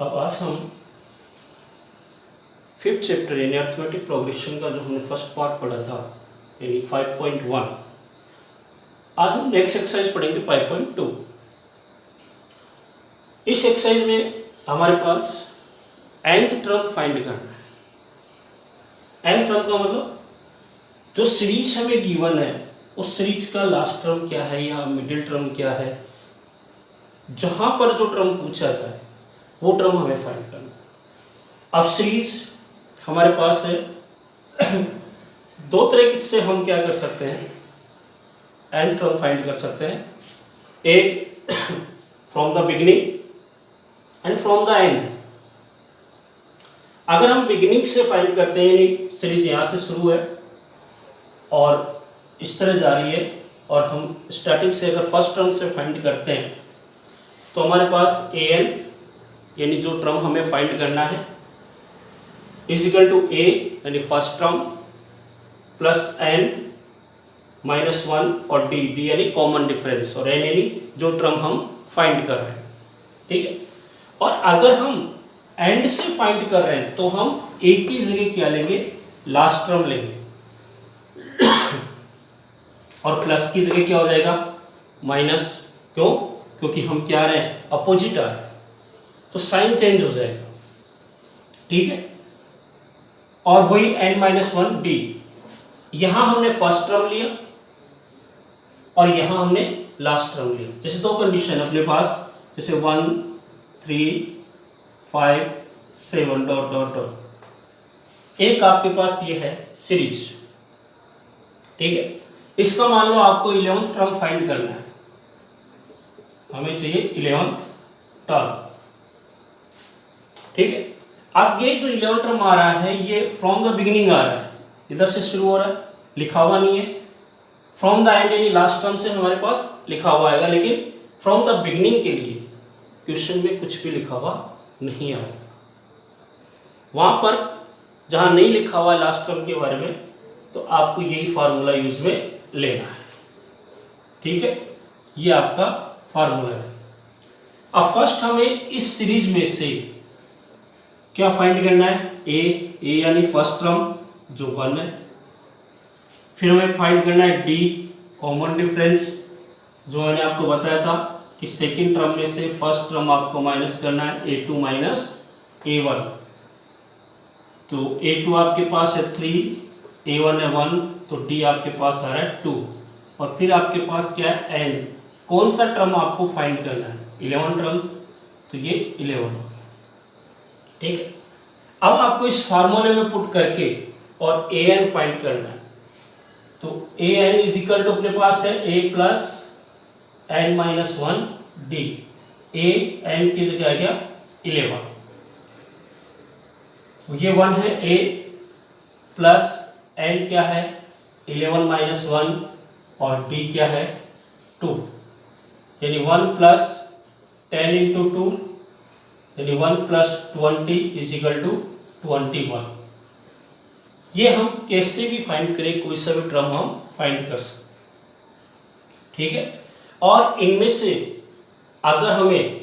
अब आज हम फिफ्थ चैप्टर यानी अर्थमेटिक प्रोग्रेशन का जो हमने फर्स्ट पार्ट पढ़ा था यानी 5.1, आज हम नेक्स्ट एक्सरसाइज पढ़ेंगे 5.2। इस एक्सरसाइज में हमारे पास nth टर्म फाइंड करना है। nth टर्म का मतलब जो सीरीज हमें गिवन है उस सीरीज का लास्ट टर्म क्या है या मिडिल टर्म क्या है, जहां पर जो टर्म पूछा जाए वो टर्म हमें फाइंड करना है। अब सीरीज हमारे पास है दो तरह से हम क्या कर सकते हैं, nth टर्म फाइंड कर सकते हैं। एक from the beginning and from the end. अगर हम बिगिनिंग से फाइंड करते हैं यानी सीरीज यहां से शुरू है और इस तरह जा रही है और हम स्टार्टिंग से अगर फर्स्ट टर्म से फाइंड करते हैं तो हमारे पास an यानी जो टर्म हमें फाइंड करना है इज इक्वल टू a यानी first term plus n minus 1 और d यानी कॉमन डिफरेंस और n यानी जो टर्म हम फाइंड कर रहे हैं। ठीक है, और अगर हम एंड से फाइंड कर रहे हैं तो हम a की जगह क्या लेंगे, लास्ट टर्म लेंगे और प्लस की जगह क्या हो जाएगा, माइनस। क्यों? क्योंकि हम क्या आ रहे हैं, अपोजिट आ रहे हैं तो साइन चेंज हो जाएगा। ठीक है, और वही n-1 d। यहां हमने फर्स्ट टर्म लिया और यहां हमने लास्ट टर्म लिया। जैसे दो कंडीशन अपने पास, जैसे 1 3 5 7 डॉट डॉट डॉट। एक आपके पास ये है सीरीज। ठीक है, इसका मान लो आपको 11th टर्म फाइंड करना है, हमें चाहिए 11th टर्म। ठीक है, अब ये जो 11th टर्म आ रहा है ये फ्रॉम द बिगिनिंग आ रहा है, इधर से शुरू हो रहा है, लिखा हुआ नहीं है। फ्रॉम द एंड यानी लास्ट टर्म से हमारे पास लिखा हुआ आएगा, लेकिन फ्रॉम द बिगिनिंग के लिए क्वेश्चन में कुछ भी लिखा हुआ नहीं आएगा। वहां पर जहां नहीं लिखा हुआ लास्ट टर्म के बारे में तो आपको यही फार्मूला यूज में लेना है। ठीक है, ये आपका फार्मूला है। अब फर्स्ट हमें इस सीरीज में से क्या फाइंड करना है, ए यानी फर्स्ट टर्म जो 1 है। फिर हमें फाइंड करना है डी, कॉमन डिफरेंस, जो मैंने आपको बताया था कि सेकंड टर्म में से फर्स्ट टर्म आपको माइनस करना है, a2 माइनस a1। तो a2 आपके पास है 3, a1 है 1, तो d आपके पास आ रहा है 2। और फिर आपके पास क्या है, n। कौन सा टर्म आपको फाइंड करना है, 11 टर्म, तो ये 11। ठीक है, अब आपको इस फार्मूले में पुट करके और an फाइंड करना है। तो an इज इक्वल टू अपने पास है a plus n-1 d। a n की जगह आ गया 11, ये 1 है, a प्लस n क्या है 11 माइनस 1 और d क्या है 2, यानी 1 प्लस 10 इंटू 2 यानी 1 प्लस 20 इज इक्वल टू 21। ये हम कैसे भी फाइंड करें, कोई सा भी टर्म हम फाइंड कर सकते। ठीक है, और इनमें से अगर हमें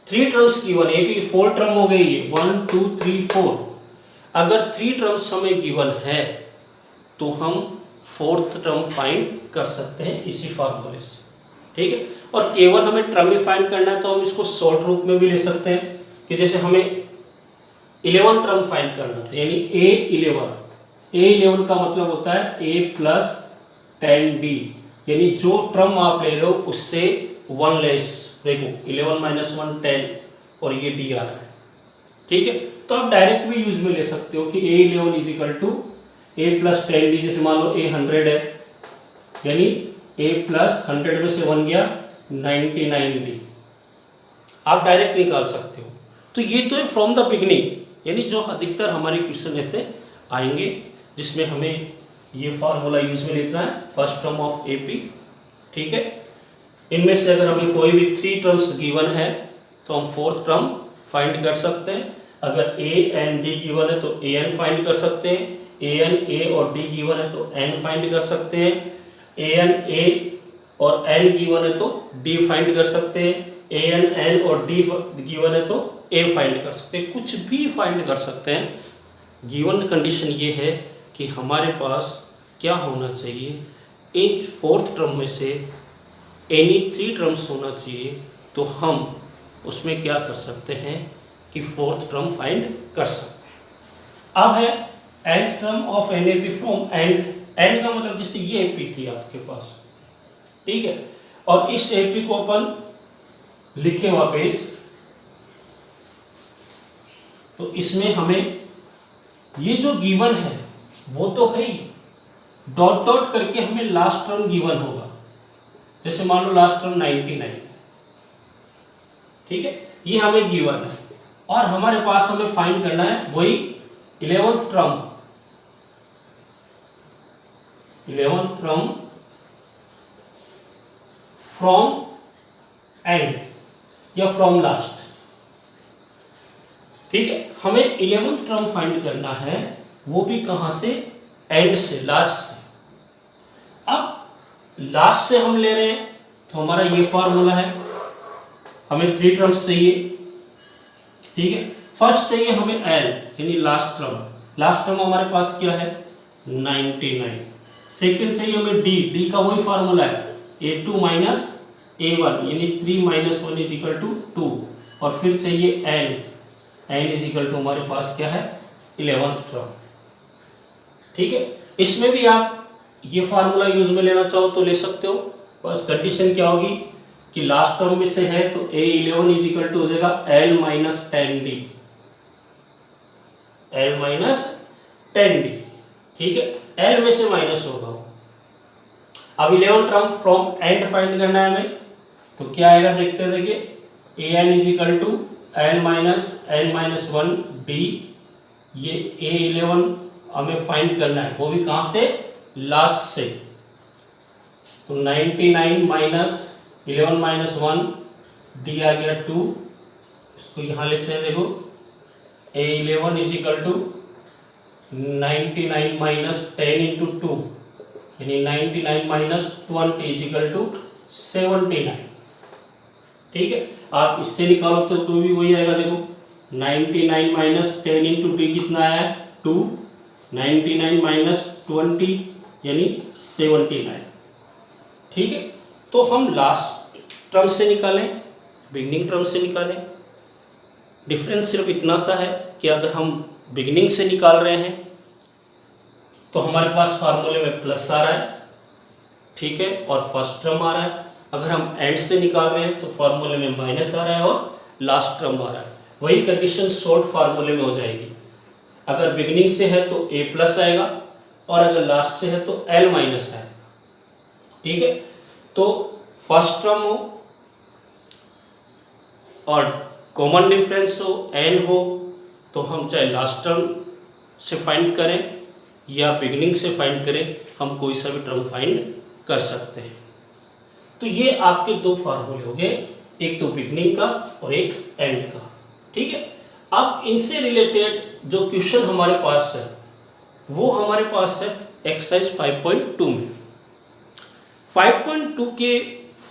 3 टर्म्स गिवन है, कि 4 टर्म हो गई है 1 2 3 4, अगर 3 टर्म्स हमें गिवन है तो हम 4th टर्म फाइंड कर सकते हैं इसी फार्मूले से। ठीक है, और केवल हमें टर्म ही फाइंड करना है तो हम इसको शॉर्ट रूप में भी ले सकते हैं कि जैसे हमें 11 टर्म फाइंड करना था, यानी a11 का मतलब होता है a प्लस 10d, यानी जो टर्म आप ले रहे हो उससे 1 लेस। देखो 11 माइनस 1 10 और ये d आ रहा है। ठीक है, तो आप डायरेक्ट भी यूज में ले सकते हो कि a11 is equal to a plus 10d। जैसे मान लो a 100 है, यानी a प्लस 100 में से 1 गया 99d, आप डायरेक्ट निकाल सकते हो। तो ये तो है फ्रॉम द बिगिनिंग, यानी जो अधिकतर हमारे क्वेश्चन ऐसे आएंगे जिसमें हमें ये फार्मूला यूज में लेना है, फर्स्ट टर्म ऑफ AP। ठीक है, इनमें से अगर हमें कोई भी 3 टर्म्स गिवन है तो हम 4th टर्म फाइंड कर सकते हैं। अगर a एंड d गिवन है तो an फाइंड कर सकते हैं, an a और d गिवन है तो n फाइंड कर सकते हैं, an a और n गिवन है तो d फाइंड कर सकते हैं, ए एन और डी गिवन है तो ए फाइंड कर सकते हैं, कुछ भी फाइंड कर सकते हैं। गिवन कंडीशन ये है कि हमारे पास क्या होना चाहिए, इन फोर्थ टर्म में से एनी 3 टर्म्स होना चाहिए, तो हम उसमें क्या कर सकते हैं कि फोर्थ टर्म फाइंड कर सकते हैं। अब है nth term of an A P from end, end का मतलब जैसे ये एपी थी आपके पास, ठीक है, और इस एपी को अपन लिखे वापस, तो इसमें हमें ये जो गिवन है वो तो है ही, डॉट डॉट करके हमें लास्ट टर्म गिवन होगा। जैसे मान लो लास्ट टर्म 99, ठीक है, ये हमें गिवन है और हमारे पास हमें फाइंड करना है वही 11th टर्म फ्रॉम एंड या फ्रॉम लास्ट, ठीक है। हमें 11th टर्म फाइंड करना है, वो भी कहां से, एंड से, लास्ट से। अब लास्ट से हम ले रहे हैं तो हमारा ये फॉर्मूला है, हमें 3 टर्म्स चाहिए, ठीक है। फर्स्ट चाहिए हमें एल यानी लास्ट टर्म, लास्ट टर्म हमारे पास क्या है 99। सेकंड चाहिए हमें डी, डी का वही फॉर्मूला है a2 माइनस a1 यानी 3 माइनस 1 इज इक्वल टू 2, और फिर चाहिए n, n is equal to हमारे पास क्या है 11th टर्म, ठीक है। इसमें भी आप ये फार्मूला यूज में लेना चाहो तो ले सकते हो, बस कंडीशन क्या होगी कि लास्ट टर्म में से है तो a11 इज इक्वल टू हो जाएगा l minus 10d, l minus 10d, ठीक है, l में से माइनस होगा। अब 11 टर्म फ्रॉम एंड फाइंड करना है हमें, तो क्या आएगा देखते हैं, देखिए an is equal to l minus n minus 1 d, ये a11 हमें फाइंड करना है, वो भी कहां से, लास्ट से। तो 99 माइनस 11 माइनस 1 d आ गया 2, इसको यहां लेते हैं, देखो a11 is equal to 99 minus 10 into 2 यानी 99 माइनस 20 इज इक्वल टू 79, ठीक है। आप इससे निकालो तो भी वही आएगा, देखो 99 माइनस 10 इंटू डी कितना आया 2, 99 माइनस 20 यानी 79, ठीक है। तो हम लास्ट टर्म से निकालें, बिगनिंग टर्म से निकालें, डिफरेंस सिर्फ इतना सा है कि अगर हम बिगनिंग से निकाल रहे हैं तो हमारे पास फार्मूले में प्लस आ रहा है, ठीक है, और फर्स्ट टर्म आ रहा है। अगर हम एंड से निकाल रहे हैं तो फार्मूले में माइनस आ रहा है और लास्ट टर्म आ रहा है। वही कंडीशन शॉर्ट फार्मूले में हो जाएगी, अगर बिगनिंग से है तो a प्लस आएगा और अगर लास्ट से है तो l माइनस आएगा, ठीक है। तो फर्स्ट टर्म हो और कॉमन डिफरेंस हो n हो, तो हम चाहे लास्ट टर्म से फाइंड करें या बिगनिंग से फाइंड करें, हम कोई सा भी टर्म फाइंड कर सकते हैं। तो ये आपके दो फार्मूले हो गए, एक तो बिगनिंग का और एक एंड का, ठीक है। अब इनसे रिलेटेड जो क्वेश्चन हमारे पास है वो हमारे पास है एक्सरसाइज 5.2 में। 5.2 के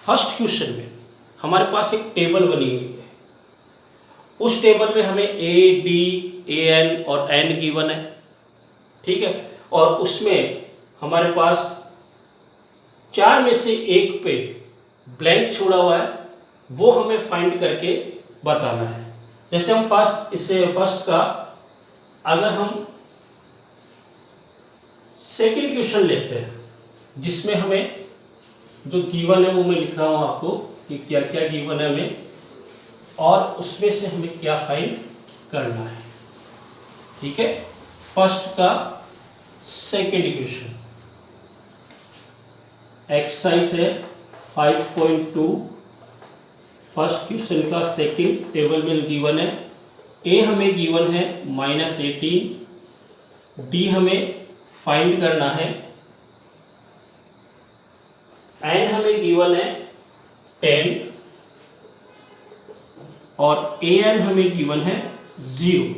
फर्स्ट क्वेश्चन में हमारे पास एक टेबल बनी हुई है, उस टेबल में हमें a, d, an और n गिवन है, ठीक है, और उसमें हमारे पास 4 में से एक पे ब्लैंक छोड़ा हुआ है, वो हमें फाइंड करके बताना है। जैसे हम फर्स्ट का अगर हम सेकंड क्वेश्चन लेते हैं जिसमें हमें जो गिवन है वो मैं लिख रहा हूं आपको कि क्या क्या गिवन है हमें और उसमें से हमें क्या फाइंड करना है, ठीक है। फर्स्ट का सेकंड क्वेश्चन एक्सरसाइज है 5.2, फर्स्ट क्वेश्चन का सेकंड टेबल में गिवन है, a हमें गिवन है -18, d हमें फाइंड करना है, n हमें गिवन है 10 और an हमें गिवन है 0,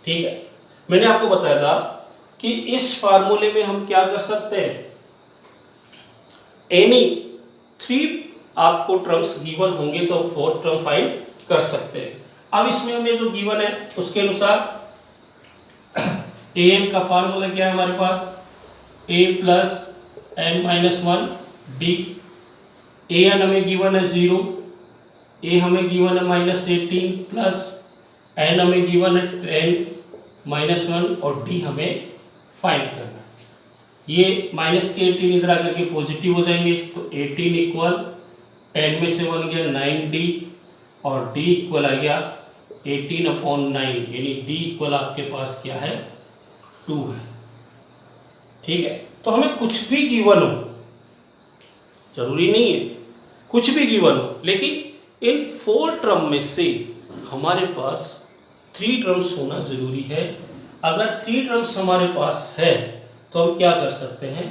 ठीक है। मैंने आपको बताया था कि इस फार्मूले में हम क्या कर सकते हैं, एनी 3 आपको टर्म्स गिवन होंगे तो फोर्थ टर्म फाइंड कर सकते हैं। अब इसमें हमें जो गिवन है उसके अनुसार an का फार्मूला क्या है हमारे पास, a plus n minus 1 D. an हमें गिवन है 0, a हमें गिवन है -18 प्लस n हमें गिवन है 10 माइनस 1 और d हमें फाइंड करना है। ये माइनस के 18 इधर आकर के पॉजिटिव हो जाएंगे तो 18 इक्वल 10 में से 1 गया 9d और d इक्वल आ गया 18/9 यानी d इक्वल आपके पास क्या है 2 है। ठीक है, तो हमें कुछ भी गिवन हो, जरूरी नहीं है कुछ भी गिवन हो, लेकिन इन 4 टर्म में से हमारे पास 3 टर्म्स होना जरूरी है। अगर 3 टर्म्स हमारे पास है तो हम क्या कर सकते हैं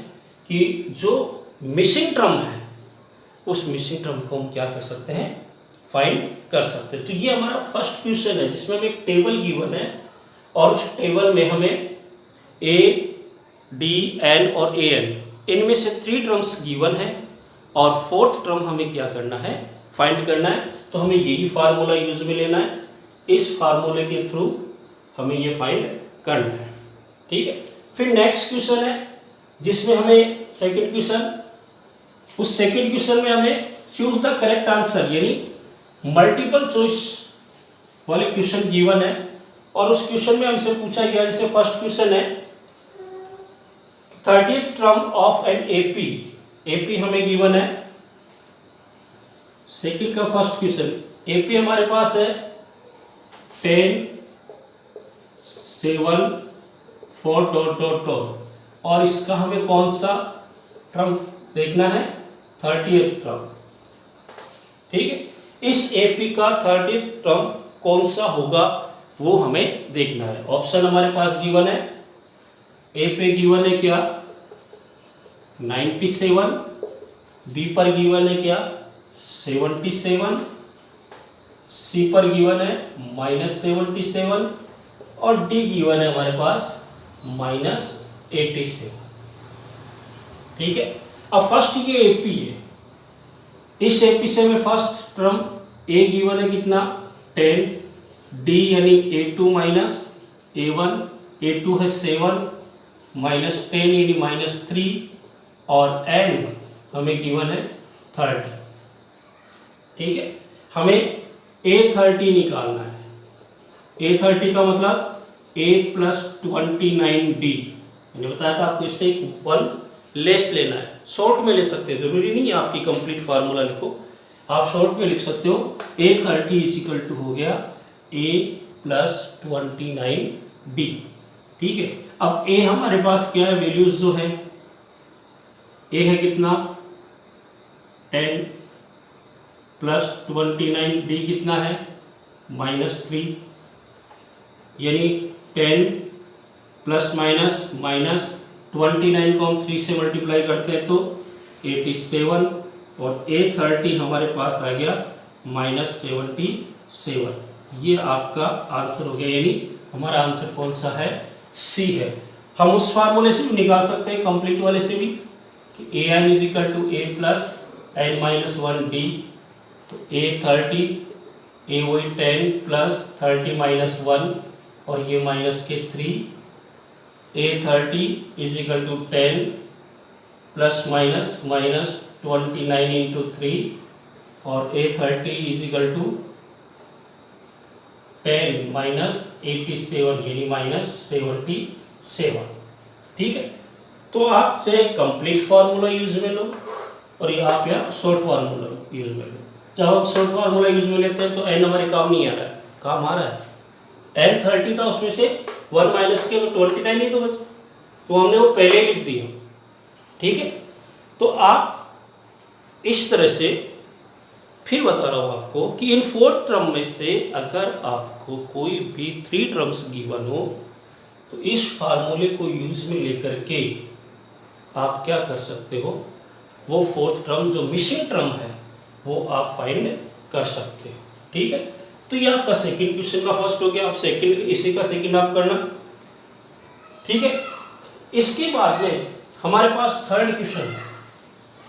कि जो मिसिंग टर्म है उस मिसिंग टर्म को हम क्या कर सकते हैं, फाइंड कर सकते हैं। तो ये हमारा फर्स्ट क्वेश्चन है जिसमें हमें एक टेबल गिवन है और उस टेबल में हमें a, d, n और an इनमें से 3 टर्म्स गिवन है और फोर्थ टर्म हमें क्या करना है, फाइंड करना है। तो हमें यही फार्मूला यूज में लेना है, इस फार्मूले के थ्रू हमें ये फाइंड करना है। ठीक है, फिर नेक्स्ट क्वेश्चन है जिसमें हमें सेकंड क्वेश्चन, उस सेकंड क्वेश्चन में हमें चूज द करेक्ट आंसर यानी मल्टीपल चॉइस वाले क्वेश्चन गिवन है और उस क्वेश्चन में हमसे पूछा गया, जैसे फर्स्ट क्वेश्चन है 30th term of an AP हमें गिवन है। सेकंड का फर्स्ट क्वेश्चन एपी हमारे पास है 10 7 4 ... और इसका हमें कौन सा टर्म देखना है, 30th टर्म। ठीक है, इस एपी का 30th टर्म कौन सा होगा वो हमें देखना है। ऑप्शन हमारे पास गिवन है, ए पे गिवन है क्या 97, बी पर गिवन है क्या 77, सी पर गिवन है -77 और डी गिवन है हमारे पास -87। ठीक है, अब फर्स्ट ये एपी है, इस एपी से हमें फर्स्ट टर्म ए गिवन है कितना 10, डी यानी a2 माइनस a1, a2 है 7 -10 यानी -3 और n हमें गिवन है 30। ठीक है, हमें a30 निकालना है। a30 का मतलब a + 29d, मैंने बताया था आपको इससे एक 1 लेस लेना है। शॉर्ट में ले सकते हैं, जरूरी नहीं है आपकी कंप्लीट फार्मूला लिखो, आप शॉर्ट में लिख सकते हो। a30 = हो गया a + 29d। ठीक है, अब a हमारे पास क्या है, वैल्यूज जो है a है कितना 10 + 29d कितना है -3 यानी 10 ± -29 को हम 3 से मल्टीप्लाई करते हैं तो 87 और a30 हमारे पास आ गया -77। ये आपका आंसर हो गया, यानी हमारा आंसर कौन सा है, सी है। हम उस फार्मूले से भी निकाल सकते हैं, कंप्लीट वाले से भी, कि an = a + n-1d। तो a30 a वही 10 + 30 - 1 और ये -3, a30 = 10 ± -29 × 3 और a30 = 10 - 87 यानी -77। ठीक है, तो आप चाहे कंप्लीट फार्मूला यूज में लो और या आप या शॉर्ट फार्मूला यूज में लो। जब हम शॉर्ट फार्मूला यूज में लेते हैं तो n हमारे काम नहीं आ रहा है, काम आ रहा है n 30 था, उसमें से 1 माइनस के तो 29 नहीं तो बच, तो हमने वो पहले लिख दिया। ठीक है, तो आप इस तरह से, फिर बता रहा हूँ आपको कि इन 4 टर्म में से अगर आपको कोई भी 3 टर्म्स गिवन हो तो इस फार्मूले को यूज में लेकर के आप क्या कर सकते हो, वो 4th टर्म जो मिसिंग टर्म है वो आप फाइंड कर सकते हो। ठीक है, तो ये आपका सेकंड क्वेश्चन का फर्स्ट हो गया। आप सेकंड, इसी का सेकंड आप करना। ठीक है, इसके बाद में हमारे पास थर्ड क्वेश्चन है।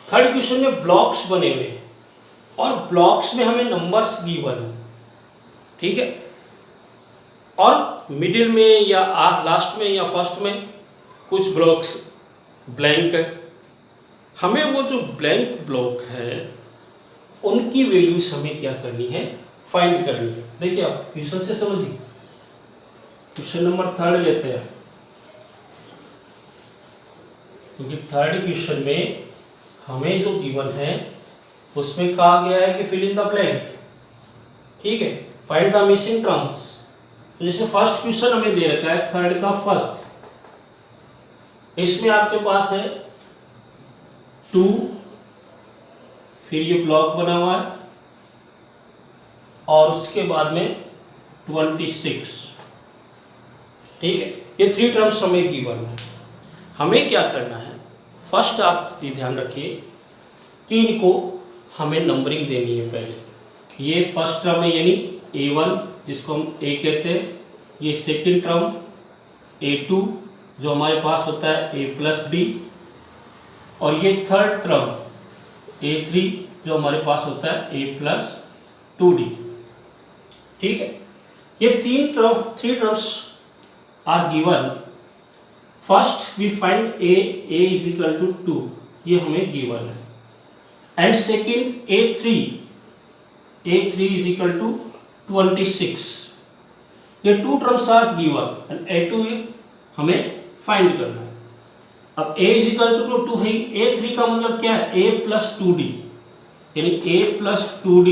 थर्ड क्वेश्चन में ब्लॉक्स बने हुए हैं, और ब्लॉक्स में हमें नंबर्स गिवन है, ठीक है, और मिडिल में या लास्ट में या फर्स्ट में कुछ ब्लॉक्स ब्लैंक है। हमें वो जो ब्लैंक ब्लॉक है उनकी वैल्यूज हमें क्या करनी है, फाइंड करनी है। देखिए आप क्वेश्चन से समझिए, क्वेश्चन नंबर 3 लेते हैं, क्योंकि 3rd क्वेश्चन में हमें जो गिवन है उसमें कहा गया है कि फिल इन द ब्लैंक, ठीक है, फाइंड द मिसिंग टर्म्स। तो जैसे फर्स्ट क्वेश्चन हमें दे रखा है 3rd का फर्स्ट, इसमें आपके पास है 2, फिर ये ब्लॉक बना हुआ है और उसके बाद में 26, ठीक है, ये 3 टर्म्स हमें गिवन है। हमें क्या करना है, फर्स्ट आप ये ध्यान रखिए कि इनको हमें नंबरिंग देनी है पहले। ये फर्स्ट टर्म है यानी A1 जिसको हम A कहते हैं, ये सेकंड टर्म A2 जो हमारे पास होता है A+B, और ये थर्ड टर्म A3 जो हमारे पास होता है A+2D, ठीक है। ये 3 terms are given. First we find A is equal to 2, ये हमें गिवन है, and second A3 is equal to 26, ये 2 terms are given and A2 हमें फाइंड करना है। अब A इज इक्वल टू 2 है, A3 का मतलब क्या है, A+2D, यानी A+2D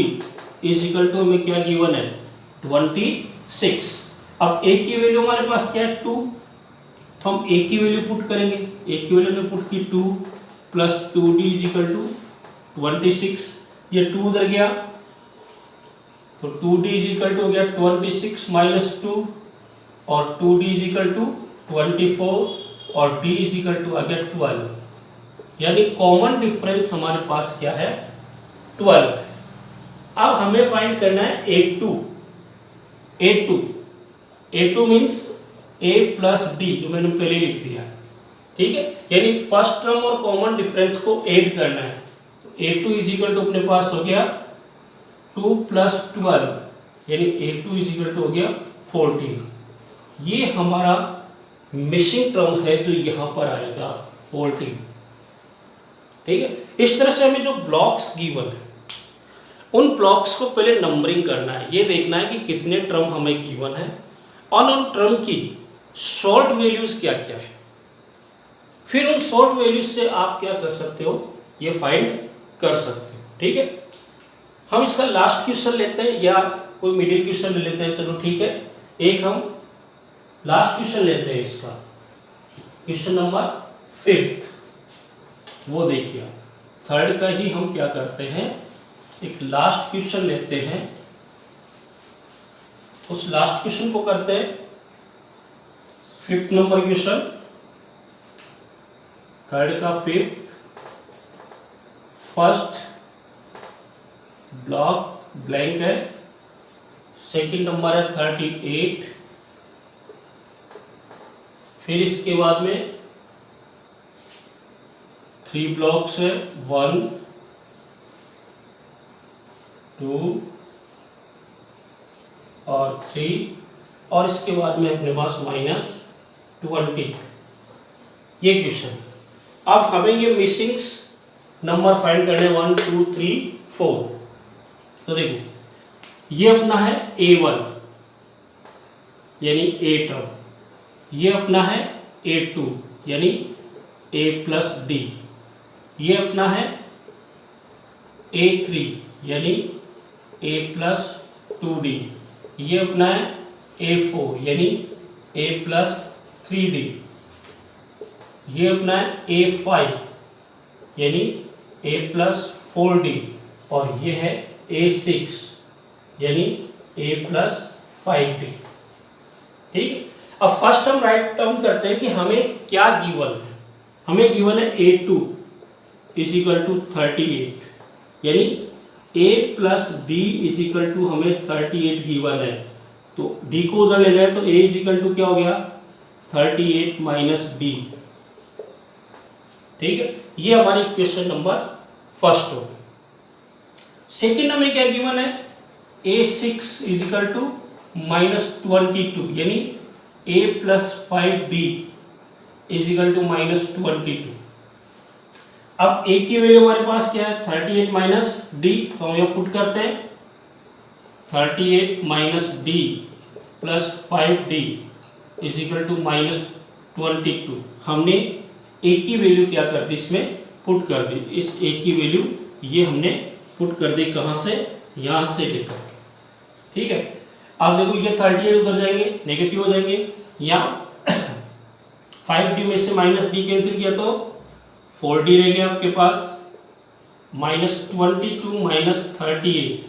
इज इक्वल टू हमें क्या गिवन है, 26। अब A की वैल्यू हमारे पास क्या है, 2, तो हम A की वैल्यू पुट करेंगे। A की वैल्यू ने पुट की 2 + 2D इज इक्वल टू 26, ये 2 उधर गया तो 2D इज इक्वल टू हो गया 26 - 2, और 2D इज इक्वल टू 24, और D इज इक्वल टू आ गया 12, यानी कॉमन डिफरेंस हमारे पास क्या है, 12 है। अब हमें फाइंड करना है A2 मीन्स A+D जो मैंने पहले लिख दिया, ठीक है, यानी फर्स्ट टर्म और कॉमन डिफरेंस को ऐड करना है। A2 इज इक्वल टू अपने पास हो गया 2 + 12, यानी A2 इज इक्वल टू हो गया 14। ये हमारा मिसिंग टर्म है जो यहाँ पर आएगा 14, ठीक है। इस तरह से हमें जो ब्लॉक्स गिवन है उन ब्लॉक्स को पहले नंबरिंग करना है, ये देखना है कि कितने टर्म हमें गिवन है और उन टर्म की शॉर्ट वैल्यूज क्या क्या है। फिर उन शॉर्ट वैल्यूज से आप क्या कर सकते हो, ये फाइंड कर सकते हो, ठीक है। हम इसका लास्ट क्वेश्चन लेते हैं या कोई मिडिल क्वेश्चन ले लेते हैं, चलो ठीक है, एक हम लास्ट क्वेश्चन लेते हैं इसका, क्वेश्चन नंबर 5। वो देखिए 3rd का ही हम क्या करते हैं, एक लास्ट क्वेश्चन लेते हैं, उस लास्ट क्वेश्चन को करते हैं 5th नंबर क्वेश्चन, 3rd का 5th, फर्स्ट ब्लॉक ब्लैंक है, सेकंड नंबर है 38, फिर इसके बाद में 3 ब्लॉक्स है, 1 2 और 3, और इसके बाद में अपने पास -20, ये क्वेश्चन। अब हमें ये मिसिंग्स नंबर फाइंड करने 1 2 3 4। तो देखो ये अपना है A1 यानी A टर्म, ये अपना है A2 यानी A+D, ये अपना है A3 यानी A+2D, ये अपना है A4 यानी A+3D, ये अपना है A5 यानी A+4D, और ये है A6 यानी A+5D, ठीक। अब फर्स्ट हम राइट टर्म करते हैं कि हमें क्या गिवन है। हमें गिवन है A2 इज इक्वल टू 38, यानी A+D इज इक्वल टू हमें 38 गिवन है, तो D को उधर ले जाए तो A इज इक्वल टू क्या हो गया 38 - D, ठीक है। ये हमारी क्वेश्चन नंबर फर्स्ट हो। सेकेंड हमें क्या गिवन है, a6 इज इक्वल टू -22 यानी a plus 5b is equal to -22। अब a की वैल्यू हमारे पास क्या है 38 माइनस डी, तो हम यहाँ पुट करते हैं 38 minus d plus 5d is equal to -22। हमने a की वैल्यू क्या कर दी, इसमें पुट कर दी। इस a की वैल्यू ये हमने पुट कर दी, कहाँ से, यहाँ से लेकर के, ठीक है। अब देखो ये 38 उधर जाएंगे, नेगेटिव हो जाएंगे, यहाँ 5d में से -d कैंसिल किया तो 4d रह गया आपके पास, -22 माइनस 38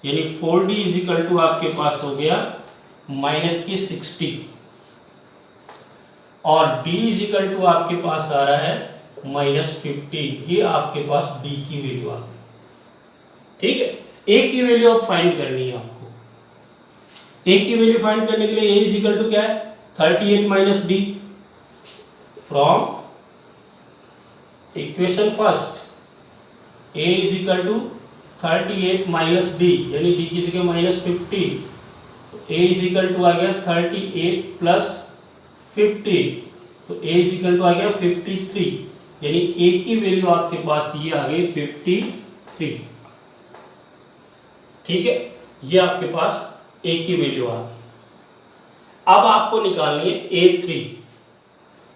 यानी 4d इज इक्वल टू आपके पास हो गया -60 और d इज इक्वल टू आपके पास आ रहा है -15। ये आपके पास d की वैल्यू आ गई, ठीक है। a की वैल्यू अब फाइंड करनी है आपको। a की वैल्यू फाइंड करने के लिए a इज इक्वल टू क्या है 38 minus d from equation first, a is equal to 38 minus d यानी d की जगह -15, a इज इक्वल टू आ गया 38 प्लस 15, तो a इज इक्वल टू आ गया 53 यानी a की वैल्यू आपके पास ये आ गई 53, ठीक है। ये आपके पास a की वैल्यू आ गई। अब आपको निकालनी है a3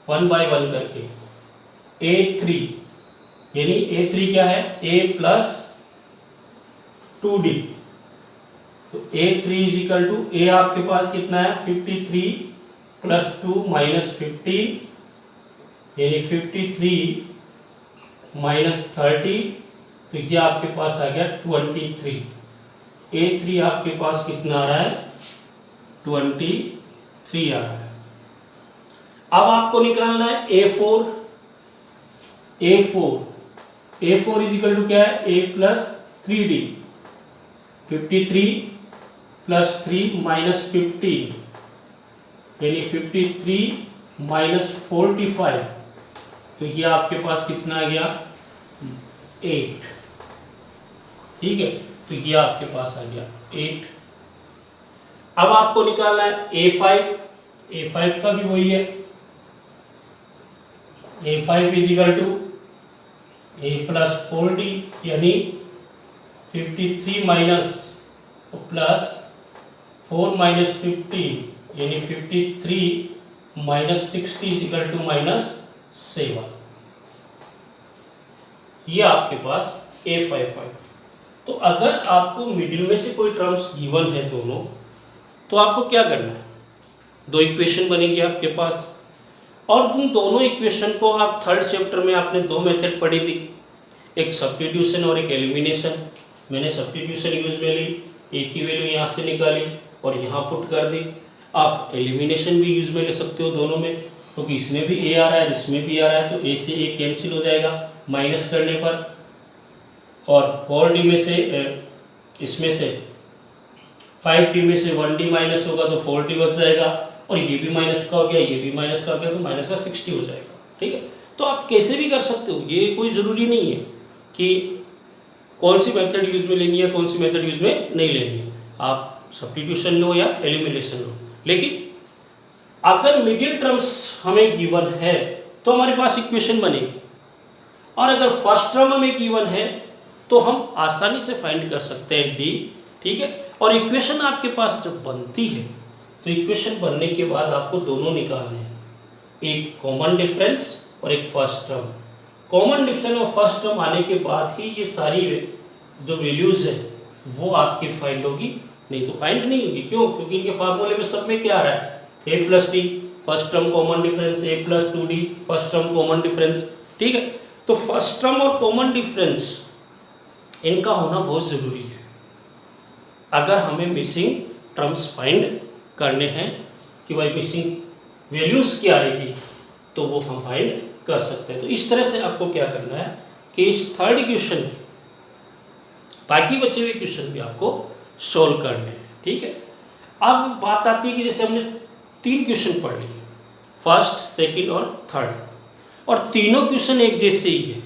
1 बाय 1 करके। a3 यानी a3 क्या है a प्लस 2d, तो a3 is equal to a आपके पास कितना है 53 प्लस 2 माइनस 15 यानी 53 माइनस 30, तो ये आपके पास आ गया 23। a3 आपके पास कितना आ रहा है 23 आ रहा है। अब आपको निकालना है a4 इज इक्वल टू क्या है a plus 3d, 53 plus 3 minus 15 यानी 53 माइनस 45, तो ये आपके पास कितना आ गया 8, ठीक है। तो ये आपके पास आ गया 8। अब आपको निकालना है a5 का भी वही है, a5 is equal to a plus 4d यानी 53 माइनस प्लस 4 माइनस 15 यानी 53 माइनस 60 इज इक्वल टू -7। ये आपके पास a5 है। तो अगर आपको मिडिल में से कोई टर्म्स गिवन है दोनों, तो आपको क्या करना है, दो इक्वेशन बनेगी आपके पास और उन दोनों इक्वेशन को आप थर्ड चैप्टर में आपने दो मेथड पढ़ी थी, एक सब्स्टिट्यूशन और एक एलिमिनेशन। मैंने सब्स्टिट्यूशन यूज में ली, ए की वैल्यू यहाँ से निकाली और यहाँ पुट कर दी। आप एलिमिनेशन भी यूज में ले सकते हो दोनों में, क्योंकि इसमें भी ए आ रहा है इसमें भी आ रहा है, तो ए से ए कैंसिल हो जाएगा माइनस करने पर, और 4d में से इसमें से 5d में से 1d माइनस होगा तो 4d बच जाएगा, और ये भी माइनस का हो गया ये भी माइनस का हो गया तो माइनस का 60 हो जाएगा, ठीक है। तो आप कैसे भी कर सकते हो, ये कोई ज़रूरी नहीं है कि कौन सी मेथड यूज में लेनी है कौन सी मेथड यूज में नहीं लेनी है, आप सब्स्टिट्यूशन लो या एलिमिनेशन लो। लेकिन अगर मिडिल टर्म्स हमें गिवन है तो हमारे पास इक्वेशन बनेगी, और अगर फर्स्ट टर्म हमें गिवन है तो हम आसानी से फाइंड कर सकते हैं डी, ठीक है। और इक्वेशन आपके पास जब बनती है तो इक्वेशन बनने के बाद आपको दोनों निकालने हैं, एक कॉमन डिफरेंस और एक फर्स्ट टर्म। कॉमन डिफरेंस और फर्स्ट टर्म आने के बाद ही ये सारी जो वैल्यूज है वो आपकी फाइंड होगी, नहीं तो फाइंड नहीं होगी। क्यों? क्योंकि इनके फार्मूले में सब में क्या आ रहा है a plus D first term common difference, a plus 2d first term common difference, ठीक है। तो फर्स्ट टर्म और कॉमन डिफरेंस इनका होना बहुत ज़रूरी है अगर हमें मिसिंग टर्म्स फाइंड करने हैं कि भाई मिसिंग वैल्यूज़ क्या आएगी तो वो हम फाइंड कर सकते हैं। तो इस तरह से आपको क्या करना है कि इस थर्ड इक्वेशन बाकी बचे हुए क्वेश्चन भी आपको सोल्व करने हैं, ठीक है। अब बात आती है कि जैसे हमने 3 क्वेश्चन पढ़ लिए, फर्स्ट सेकंड और थर्ड, और तीनों क्वेश्चन एक जैसे ही है,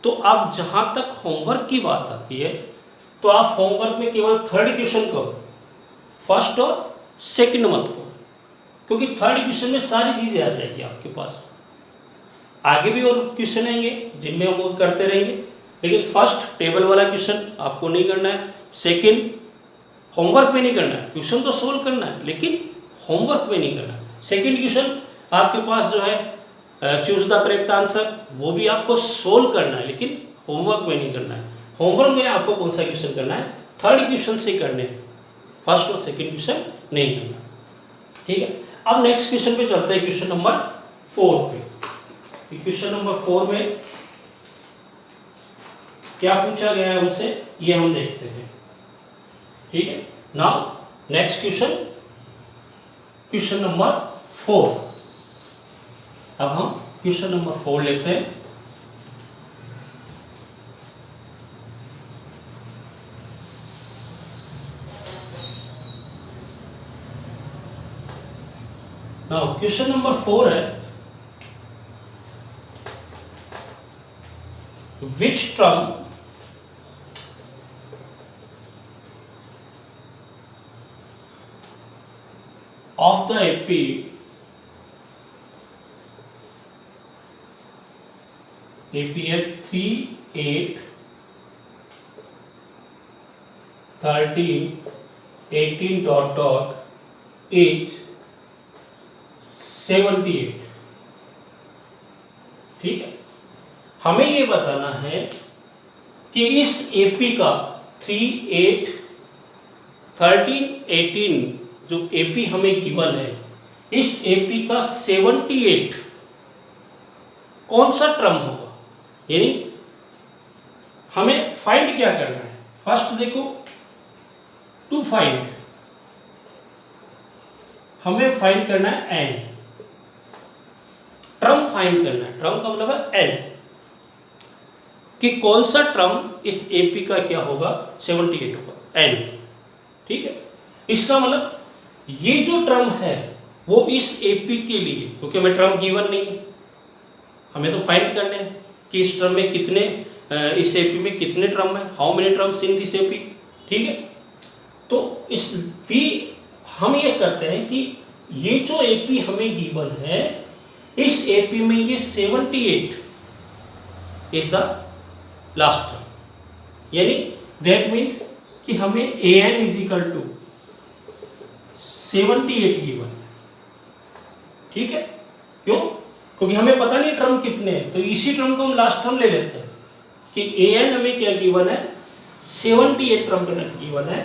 तो अब जहाँ तक होमवर्क की बात आती है तो आप होमवर्क में केवल थर्ड क्वेश्चन को, फर्स्ट और सेकंड मत को, क्योंकि थर्ड क्वेश्चन में सारी चीज़ें आ जाएगी आपके पास। आगे भी और क्वेश्चन आएंगे जिनमें हम वो करते रहेंगे, लेकिन फर्स्ट टेबल वाला क्वेश्चन आपको नहीं करना है, सेकंड होमवर्क में नहीं करना है, क्वेश्चन तो सोल्व करना है लेकिन होमवर्क में नहीं करना है। सेकंड क्वेश्चन आपके पास जो है चूज द करेक्ट आंसर, वो भी आपको सोल्व करना है लेकिन होमवर्क में नहीं करना है। होमवर्क में आपको कौन सा क्वेश्चन करना है, थर्ड क्वेश्चन से करने हैं, फर्स्ट और सेकंड क्वेश्चन नहीं करना। ठीक है, अब नेक्स्ट क्वेश्चन पे चलते हैं, क्वेश्चन नंबर 4 पे। क्वेश्चन नंबर 4 में क्या पूछा गया है हमसे ये हम देखते हैं। ठीक है, now next question, question number 4। अब हम क्वेश्चन नंबर 4 लेते हैं। नाउ क्वेश्चन नंबर 4 है, which term of the AP APF 3, 8, 13, 18 dot dot is 78। ठीक है, हमें ये बताना है कि इस एपी का 3, 8, 13, 18 जो एपी हमें गिवन है, इस एपी का 78 कौन सा टर्म होगा। यानी हमें फाइंड क्या करना है, फर्स्ट देखो टू फाइंड, हमें फाइंड करना है एन, टर्म फाइंड करना है, टर्म का मतलब है एन, कि कौन सा टर्म इस एपी का क्या होगा, 78 होगा एन। ठीक है, इसका मतलब ये जो टर्म है वो इस एपी के लिए, क्योंकि हमें टर्म गिवन नहीं है, हमें तो फाइंड करने हैं कि इस टर्म में कितने, इस एपी में कितने टर्म है, how many terms in this AP. ठीक है, तो इस भी हम ये करते हैं कि ये जो एपी हमें गिवन है, इस एपी में ये 78 इज द लास्ट टर्म। यानी दैट मीन्स कि हमें A N is equal to 78 given. ठीक है, क्यों, क्योंकि हमें पता नहीं टर्म कितने हैं, तो इसी टर्म को हम लास्ट टर्म ले लेते हैं कि ए एन हमें क्या गिवन है, 78 टर्म का गिवन है,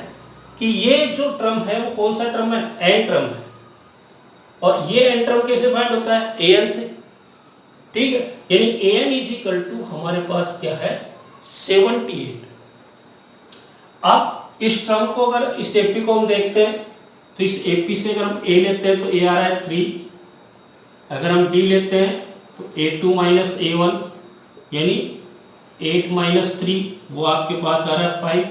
कि ये जो टर्म है वो कौन सा टर्म है, एन टर्म है। और ये एन टर्म कैसे फाइंड होता है, ए एन से। ठीक है, यानी A N is equal to हमारे पास क्या है, 78। अब इस टर्म को, अगर इस एपी को हम देखते हैं तो इस एपी से अगर हम ए लेते हैं तो ए आ रहा है 3, अगर हम डी लेते हैं तो A2 माइनस A1 यानी 8 माइनस 3 वो आपके पास आ रहा है 5।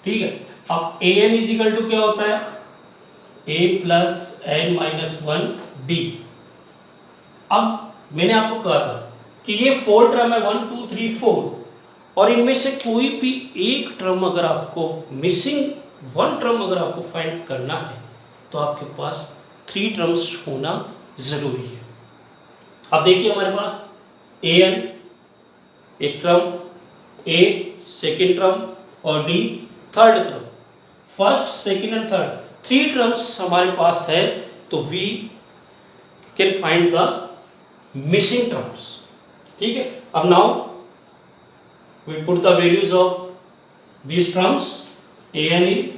ठीक है, अब a N is equal to क्या होता है, a plus n minus 1 d. अब मैंने आपको कहा था कि ये 4 टर्म है, 1 2 3 4, और इनमें से कोई भी एक टर्म अगर आपको मिसिंग, 1 टर्म अगर आपको फाइंड करना है तो आपके पास 3 टर्म्स होना जरूरी है। अब देखिए हमारे पास ए एन एक टर्म, ए सेकेंड टर्म और the third term, first second and third 3 terms हमारे पास है, तो we can find the missing terms. ठीक है, अब now we put the values of these terms। a n is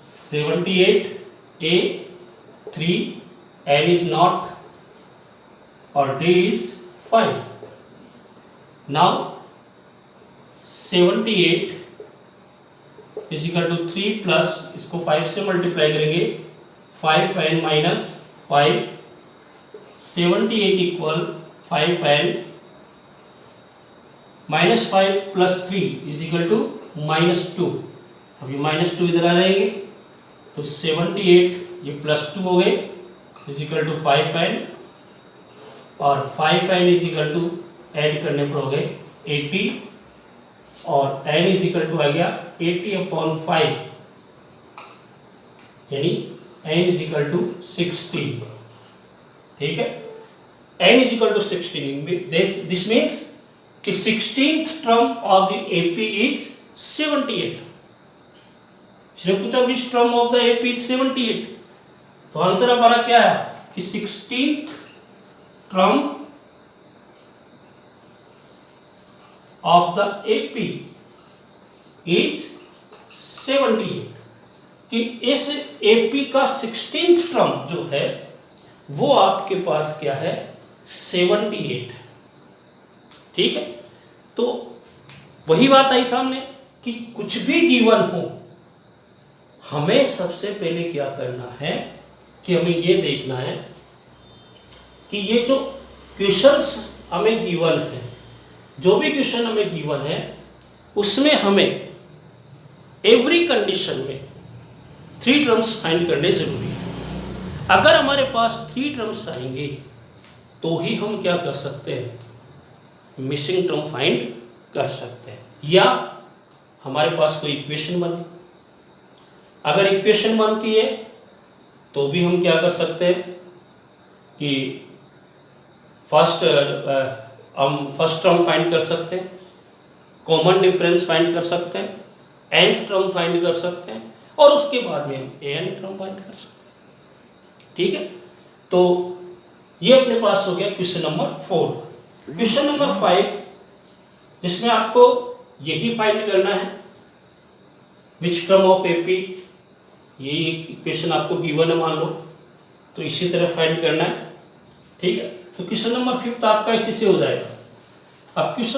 78, a 3, n is not, or d is 5। now 78 is equal to 3 plus इसको 5 से multiply करेंगे, 5n minus 5, 78 equal 5n minus 5 plus 3 is equal to minus 2। अब ये minus 2 इधर आ जाएंगे तो 78 ये plus 2 हो गए इज इक्वल टू 5n, और 5n is equal to add करने पर हो गए 80 और n इज इक्वल टू आ गया 80/5, यानी n इज इक्वल टू 16। ठीक है, n is equal to 16, this means कि 16th term of the AP is 78। इसने पूछा which term of the AP is 78, तो आंसर हमारा क्या है कि 16th term of the AP is 78, कि इस AP का 16th टर्म जो है वो आपके पास क्या है 78। ठीक है, तो वही बात आई सामने कि कुछ भी गिवन हो, हमें सबसे पहले क्या करना है कि हमें ये देखना है कि ये जो क्वेश्चंस हमें गिवन है, जो भी क्वेश्चन हमें गिवन है उसमें हमें एवरी कंडीशन में 3 टर्म्स फाइंड करने जरूरी है। अगर हमारे पास 3 टर्म्स आएंगे तो ही हम क्या कर सकते हैं, मिसिंग टर्म फाइंड कर सकते हैं, या हमारे पास कोई इक्वेशन बने। अगर इक्वेशन बनती है तो भी हम क्या कर सकते हैं कि हम फर्स्ट टर्म फाइंड कर सकते हैं, कॉमन डिफरेंस फाइंड कर सकते हैं, nth टर्म फाइंड कर सकते हैं, और उसके बाद में हम an टर्म फाइंड कर सकते हैं। ठीक है, तो ये अपने पास हो गया क्वेश्चन नंबर 4। क्वेश्चन नंबर 5 जिसमें आपको यही फाइंड करना है विच टर्म ऑफ AP, यही इक्वेशन आपको गिवन है मान लो, तो इसी तरह फाइंड करना है। ठीक है, तो क्वेश्चन नंबर 5 आपका इसी से हो जाएगा। अब क्वेश्चन